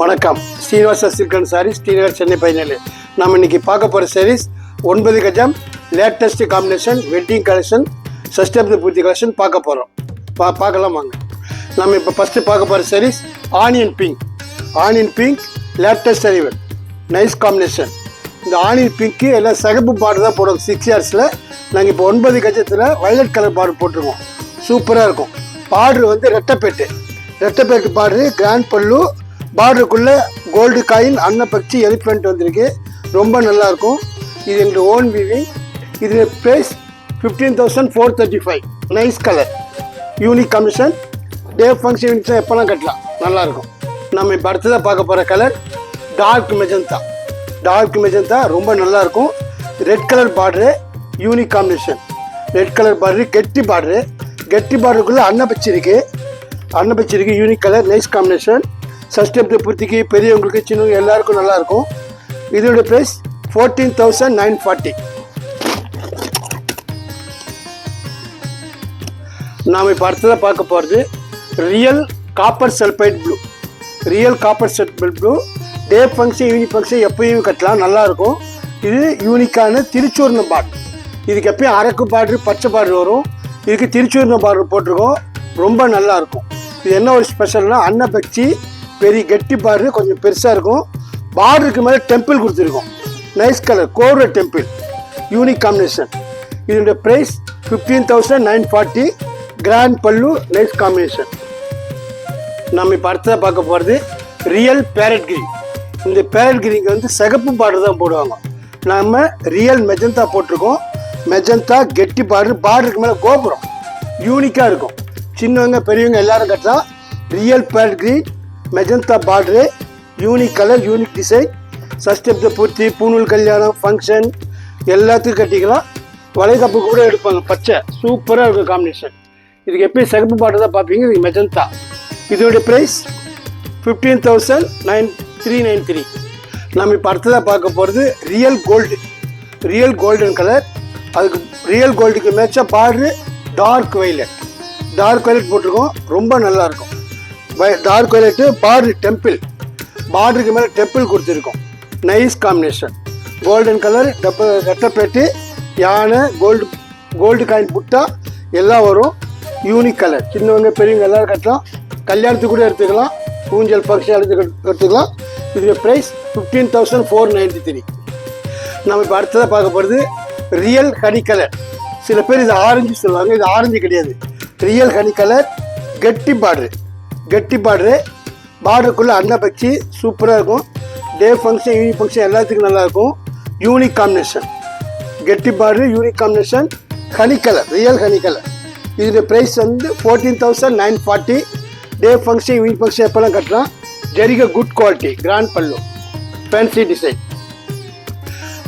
வணக்கம். Srinivasa silk and sarees, Srinagar, Chennai 17. நம்ம இன்னைக்கு பார்க்க போகிற சாரீஸ் 9 கஜம் லேட்டஸ்ட் காம்பினேஷன் வெட்டிங் கலெக்ஷன், சஷ்டபதி பூர்த்தி கலெக்ஷன் பார்க்க போகிறோம். பார்க்கலாம் வாங்க. நம்ம இப்போ ஃபஸ்ட்டு பார்க்க போகிற sarees onion pink latest arrival, nice combination. இந்த ஆனியன் பிங்க்கு எல்லாம் சிகப்பு பார்டர் தான் போடுவோம். 6 yardsல நாங்கள் இப்போ 9 கஜத்தில் வயலட் கலர் பார்டர் போட்டிருக்கோம். சூப்பராக இருக்கும். பார்டர் வந்து ரெட்டப்பேட்டு பார்டரு, கிராண்ட் பல்லு, பார்டருக்குள்ளே கோல்டு காயின், அன்னப்பச்சி, எலிஃபெண்ட் வந்திருக்கு. ரொம்ப நல்லாயிருக்கும். இது எங்களுக்கு ஓன் வீவிங். இது price 15,435. Nice colour, unique commission. Day function எப்போலாம் கட்டலாம், நல்லாயிருக்கும். நம்ம இப்போ அடுத்ததாக பார்க்க போகிற கலர் டார்க் மெஜந்தா. ரொம்ப நல்லாயிருக்கும். Red colour border, unique combination. Red colour border, கெட்டி பார்டருக்குள்ளே அன்னப்பச்சி இருக்குது. Unique colour, nice combination. சஷ்டபதி பூர்த்திக்கு, பெரியவங்களுக்கு, சின்னவங்க எல்லாருக்கும் நல்லாயிருக்கும். இதோட ப்ரைஸ் 14,940. நாம் இப்போ அடுத்ததாக பார்க்க போகிறது ரியல் காப்பர் சல்பைட் ப்ளூ. டே ஃபங்க்ஷன், ஈவினிங் ஃபங்க்ஷன் எப்பயும் கட்டலாம், நல்லாயிருக்கும். இது யூனிக்கான திருச்சூர்ண பார்டர். இதுக்கு எப்பயும் அரக்கு பார்டர், பச்சை பார்டர் வரும். இதுக்கு திருச்சூர்ண பார்டர் போட்டிருக்கோம். ரொம்ப நல்லாயிருக்கும். இது என்ன ஒரு ஸ்பெஷல்னால், அன்னப்பச்சி பெரிய கெட்டி பார்டர், கொஞ்சம் பெருசாக இருக்கும். பார்டருக்கு மேலே டெம்பிள் கொடுத்துருக்கோம். நைஸ் கலர், கோர டெம்பிள், யூனிக் காம்பினேஷன். இதோட ப்ரைஸ் 15,940. கிராண்ட் பல்லு, நைஸ் காம்பினேஷன். நம்ம இப்போ அடுத்ததாக பார்க்க போகிறது ரியல் பேரட் கிரீன். இந்த பேரட் கிரீனுக்கு வந்து சிகப்பு பார்டர் தான் போடுவாங்க. நம்ம ரியல் மெஜந்தா போட்டிருக்கோம். மெஜந்தா கெட்டி பார்டருக்கு மேலே கோபுரம், யூனிக்காக இருக்கும். சின்னவங்க பெரியவங்க எல்லாரும் கட்டலாம். Real parrot green, magenta border, unique colour, unique design. சஷ்டபதி பூர்த்தி, பூணூல் கல்யாணம், ஃபங்க்ஷன் எல்லாத்துக்கும் கட்டிக்கலாம். வளைகாப்பு கூட எடுப்பாங்க. பச்சை சூப்பராக இருக்கும் காம்பினேஷன். இதுக்கு எப்பயும் சிகப்பு பார்டர் தான் பார்ப்பீங்க. இது மெஜந்தா. இதோடைய ப்ரைஸ் 15,393. நம்ம இப்போ அடுத்ததாக பார்க்க போகிறது ரியல் கோல்டன் கலர். அதுக்கு ரியல் கோல்டுக்கு மேட்சாக பார்டரு டார்க் வயலட் போட்டிருக்கோம். ரொம்ப நல்லாயிருக்கும். டார்க் வயலட்டு, பார்டர் டெம்பிள், பார்டருக்கு மேலே டெம்பிள் கொடுத்துருக்கோம். Nice combination. கோல்டன் கலர், ரெட்டப்பேட்டு, யானை, கோல்டு காயின் புட்டா எல்லாம் வரும். Unique colour. சின்னவங்க பெரியவங்க எல்லோரும் கட்டலாம். கல்யாணத்துக்கு கூட எடுத்துக்கலாம். ஊஞ்சல் ஃபங்க்ஷன் எடுத்துக்கலாம். இதுக்கு ப்ரைஸ் 15,493. நம்ம இப்போ அடுத்ததாக பார்க்க போகிறது ரியல் ஹனி கலர். சில பேர் இது ஆரஞ்சு சொல்லுவாங்க. இது ஆரஞ்சு கிடையாது. ரியல் ஹனி கலர், கெட்டி பார்டரு, பார்டருக்குள்ளே அன்னப்பச்சி, சூப்பராக இருக்கும். டே ஃபங்க்ஷன், ஈவினிங் ஃபங்க்ஷன் எல்லாத்துக்கும் நல்லாயிருக்கும். Unique combination. கெட்டி border, unique combination. Real honey colour. இதோட ப்ரைஸ் வந்து 14,940. டே ஃபங்க்ஷன், ஈவினிங் ஃபங்க்ஷன் எப்போல்லாம் கட்டலாம். ஜரிகை குட் குவாலிட்டி, கிராண்ட் பல்லு, ஃபேன்சி டிசைன்.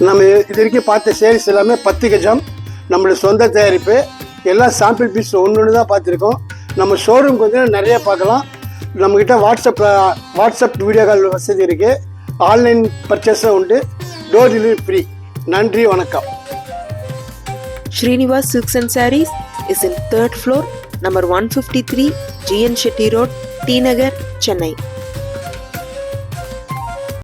நம்ம இது வரைக்கும் பார்த்த சேரீஸ் எல்லாமே 10 கஜம், நம்மளோட சொந்த தயாரிப்பு. எல்லாம் சாம்பிள் பீஸ் ஒன்று தான் பார்த்துருக்கோம். நம்ம ஷோரூம்க்கு வந்து நிறைய பார்க்கலாம். நம்மக்கிட்ட வாட்ஸ்அப் வீடியோ கால் வசதி இருக்குது. ஆன்லைன் பர்ச்சேஸும் உண்டு. Door delivery free. நன்றி, வணக்கம். Srinivas Silks and Sarees is in 3rd floor, number 153, GN Shetty Road, T Nagar, Chennai.